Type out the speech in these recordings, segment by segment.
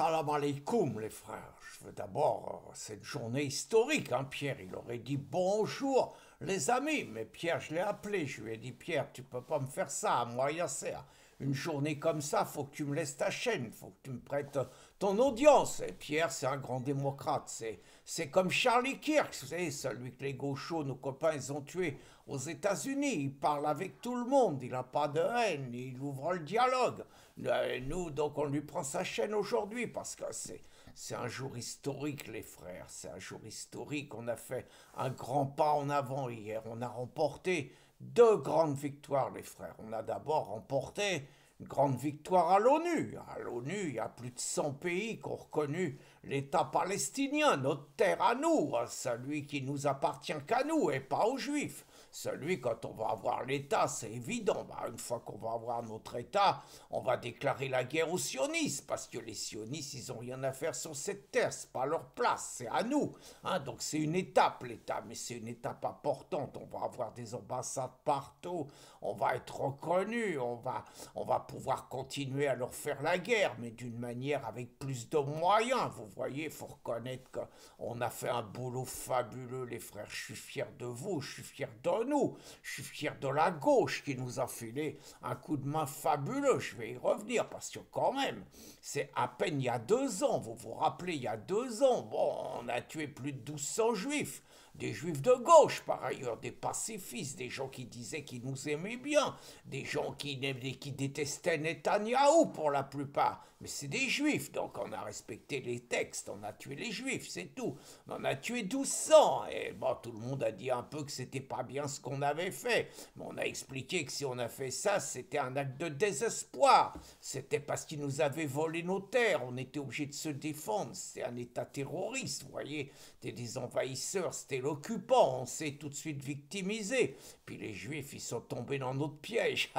Salam alaikum, les frères. Je veux d'abord cette journée historique, hein, Pierre. Il aurait dit bonjour, les amis. Mais Pierre, je l'ai appelé. Je lui ai dit, Pierre, tu peux pas me faire ça, à moi, Yasser. Une journée comme ça, faut que tu me laisses ta chaîne, faut que tu me prêtes ton audience. Et Pierre, c'est un grand démocrate. C'est comme Charlie Kirk, vous savez, celui que les gauchos, nos copains, ils ont tué aux États-Unis. Il parle avec tout le monde, il n'a pas de haine, il ouvre le dialogue. Nous, donc, on lui prend sa chaîne aujourd'hui parce que c'est un jour historique, les frères. C'est un jour historique. On a fait un grand pas en avant hier. On a remporté deux grandes victoires, les frères. On a d'abord remporté une grande victoire à l'ONU. À l'ONU, il y a plus de 100 pays qui ont reconnu l'État palestinien, notre terre à nous, celui qui nous appartient qu'à nous et pas aux Juifs. Celui, quand on va avoir l'État, c'est évident. Une fois qu'on va avoir notre État, on va déclarer la guerre aux sionistes, parce que les sionistes, ils n'ont rien à faire sur cette terre, c'est pas leur place, c'est à nous. Donc c'est une étape, l'État, mais c'est une étape importante. On va avoir des ambassades partout, on va être reconnu, on va pouvoir continuer à leur faire la guerre, mais d'une manière avec plus de moyens. Vous voyez, il faut reconnaître qu'on a fait un boulot fabuleux, les frères. Je suis fier de vous, je suis fier de nous, je suis fier de la gauche qui nous a filé un coup de main fabuleux. Je vais y revenir parce que quand même, c'est à peine il y a 2 ans, vous vous rappelez, il y a 2 ans, bon, on a tué plus de 1200 juifs. Des juifs de gauche, par ailleurs, des pacifistes, des gens qui disaient qu'ils nous aimaient bien, des gens qui détestaient Netanyahou pour la plupart. Mais c'est des juifs, donc on a respecté les textes, on a tué les juifs, c'est tout. On a tué 1200, et bon, tout le monde a dit un peu que c'était pas bien ce qu'on avait fait. Mais on a expliqué que si on a fait ça, c'était un acte de désespoir. C'était parce qu'ils nous avaient volé nos terres, on était obligé de se défendre. C'était un État terroriste, vous voyez. C'était des envahisseurs, c'était l'occupant, on s'est tout de suite victimisé. Puis les Juifs, ils sont tombés dans notre piège.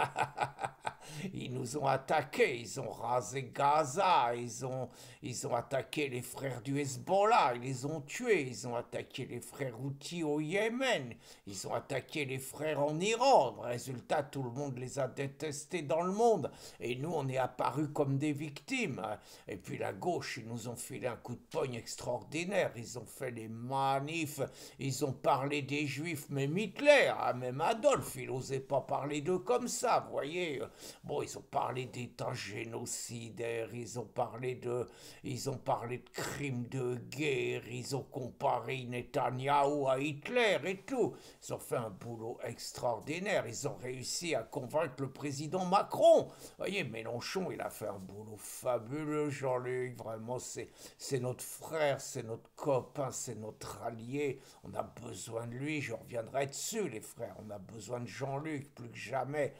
Ils nous ont attaqués, ils ont rasé Gaza, ils ont attaqué les frères du Hezbollah, ils les ont tués, ils ont attaqué les frères Houthis au Yémen, ils ont attaqué les frères en Iran. Résultat, tout le monde les a détestés dans le monde. Et nous, on est apparus comme des victimes. Et puis la gauche, ils nous ont filé un coup de poing extraordinaire. Ils ont fait les manifs, ils ont parlé des Juifs, même Hitler, même Adolphe, il n'osait pas parler d'eux comme ça, vous voyez. Bon, ils ont parlé d'État génocidaire, ils ont parlé de crimes de guerre, ils ont comparé Netanyahou à Hitler et tout. Ils ont fait un boulot extraordinaire, ils ont réussi à convaincre le président Macron. Vous voyez, Mélenchon, il a fait un boulot fabuleux, Jean-Luc, vraiment, c'est notre frère, c'est notre copain, c'est notre allié. On a besoin de lui, je reviendrai dessus, les frères. On a besoin de Jean-Luc plus que jamais.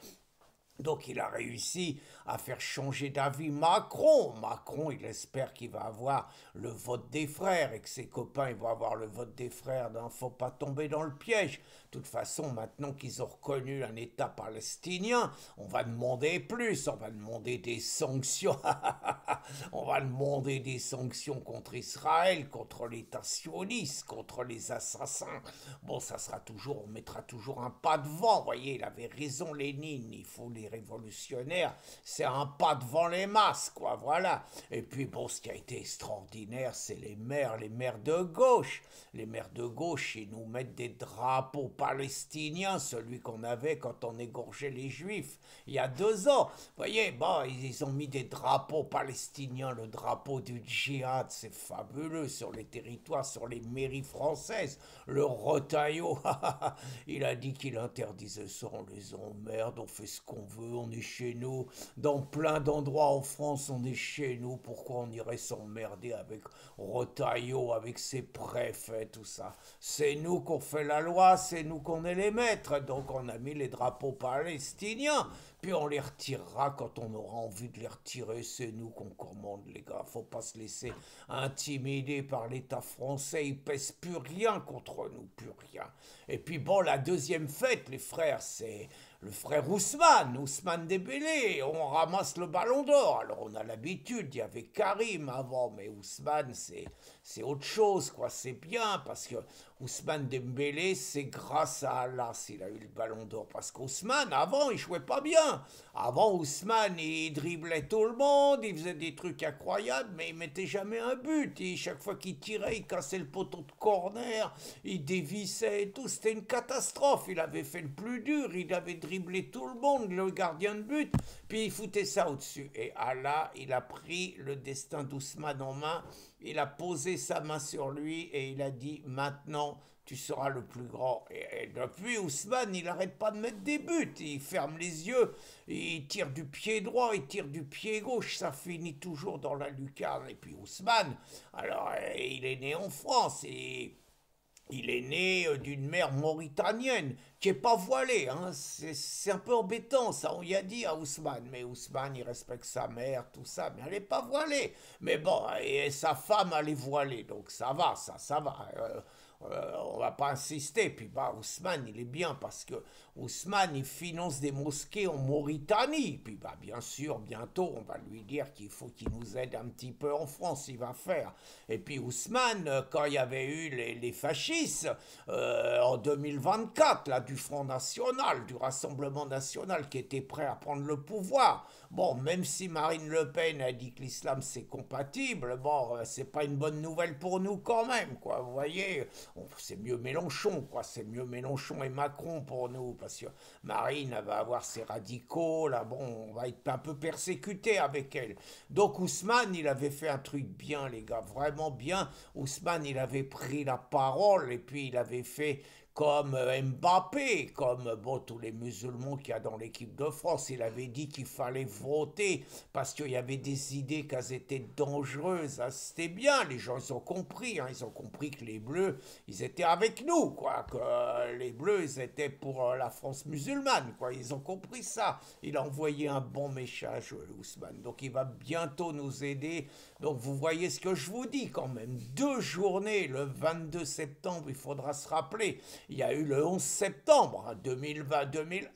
Donc il a réussi à faire changer d'avis Macron. Macron, il espère qu'il va avoir le vote des frères et que ses copains ils vont avoir le vote des frères. Il ne faut pas tomber dans le piège. De toute façon, maintenant qu'ils ont reconnu un État palestinien, on va demander plus. On va demander des sanctions. On va demander des sanctions contre Israël, contre l'État sioniste, contre les assassins. Bon, ça sera toujours, on mettra toujours un pas devant. Vous voyez, il avait raison, Lénine. Il faut les révolutionnaires, c'est un pas devant les masses, quoi, voilà. Et puis, bon, ce qui a été extraordinaire, c'est les maires de gauche. Les maires de gauche, ils nous mettent des drapeaux palestiniens, celui qu'on avait quand on égorgeait les juifs, il y a 2 ans. Vous voyez, bon, ils ont mis des drapeaux palestiniens, le drapeau du djihad, c'est fabuleux, sur les territoires, sur les mairies françaises. Le Rotaillot, il a dit qu'il interdisait ça, on les emmerde, on fait ce qu'on veut, on est chez nous. Dans plein d'endroits en France, on est chez nous. Pourquoi on irait s'emmerder avec Rotaillot, avec ses préfets, tout ça? C'est nous qu'on fait la loi, c'est nous qu'on est les maîtres. Donc on a mis les drapeaux palestiniens. Puis on les retirera quand on aura envie de les retirer. C'est nous qu'on commande, les gars. Faut pas se laisser intimider par l'État français. Il pèse plus rien contre nous, plus rien. Et puis bon, la deuxième fête, les frères, c'est le frère Ousmane Dembélé, on ramasse le ballon d'or. Alors on a l'habitude, il y avait Karim avant, mais Ousmane c'est autre chose, quoi. C'est bien parce que Ousmane Dembélé, c'est grâce à Allah s'il a eu le ballon d'or. Parce qu'Ousmane, avant, il jouait pas bien. Avant, Ousmane, il driblait tout le monde, il faisait des trucs incroyables, mais il mettait jamais un but. Et chaque fois qu'il tirait, il cassait le poteau de corner, il dévissait et tout. C'était une catastrophe. Il avait fait le plus dur, il avait driblé tout le monde, le gardien de but, puis il foutait ça au-dessus. Et Allah, il a pris le destin d'Ousmane en main, il a posé sa main sur lui et il a dit maintenant tu seras le plus grand. Et depuis, Ousmane, il n'arrête pas de mettre des buts. Il ferme les yeux, il tire du pied droit, il tire du pied gauche, ça finit toujours dans la lucarne. Et puis Ousmane, alors il est né en France et il est né d'une mère mauritanienne qui est pas voilée. Hein. C'est un peu embêtant, ça. On y a dit à Ousmane. Mais Ousmane, il respecte sa mère, tout ça. Mais elle n'est pas voilée. Mais bon, et sa femme, elle est voilée. Donc ça va, ça va. On va pas insister. Puis bah, Ousmane, il est bien parce que Ousmane, il finance des mosquées en Mauritanie. Puis bah, bien sûr, bientôt, on va lui dire qu'il faut qu'il nous aide un petit peu en France. Il va faire. Et puis Ousmane, quand il y avait eu les fascistes, en 2024, là, du Front National, du Rassemblement National qui était prêt à prendre le pouvoir, bon, même si Marine Le Pen a dit que l'islam c'est compatible, bon, c'est pas une bonne nouvelle pour nous quand même, quoi. Vous voyez, c'est mieux Mélenchon, quoi. C'est mieux Mélenchon et Macron pour nous, parce que Marine, elle va avoir ses radicaux, là, bon, on va être un peu persécuté avec elle. Donc Ousmane, il avait fait un truc bien, les gars, vraiment bien. Ousmane, il avait pris la parole et puis il avait fait comme Mbappé, comme bon, tous les musulmans qu'il y a dans l'équipe de France. Il avait dit qu'il fallait voter parce qu'il y avait des idées qu'elles étaient dangereuses. Ah, c'était bien, les gens ils ont compris. Hein, ils ont compris que les Bleus, ils étaient avec nous, quoi. Que les Bleus, ils étaient pour la France musulmane, quoi. Ils ont compris ça. Il a envoyé un bon message, Ousmane. Donc il va bientôt nous aider. Donc vous voyez ce que je vous dis quand même. 2 journées, le 22 septembre, il faudra se rappeler. Il y a eu le 11 septembre 2020-2001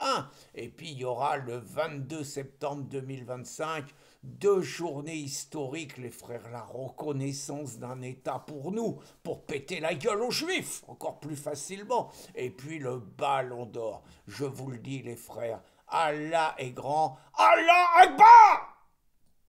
et puis il y aura le 22 septembre 2025, 2 journées historiques, les frères, la reconnaissance d'un État pour nous, pour péter la gueule aux Juifs, encore plus facilement, et puis le ballon d'or. Je vous le dis les frères, Allah est grand, Allah Akbar!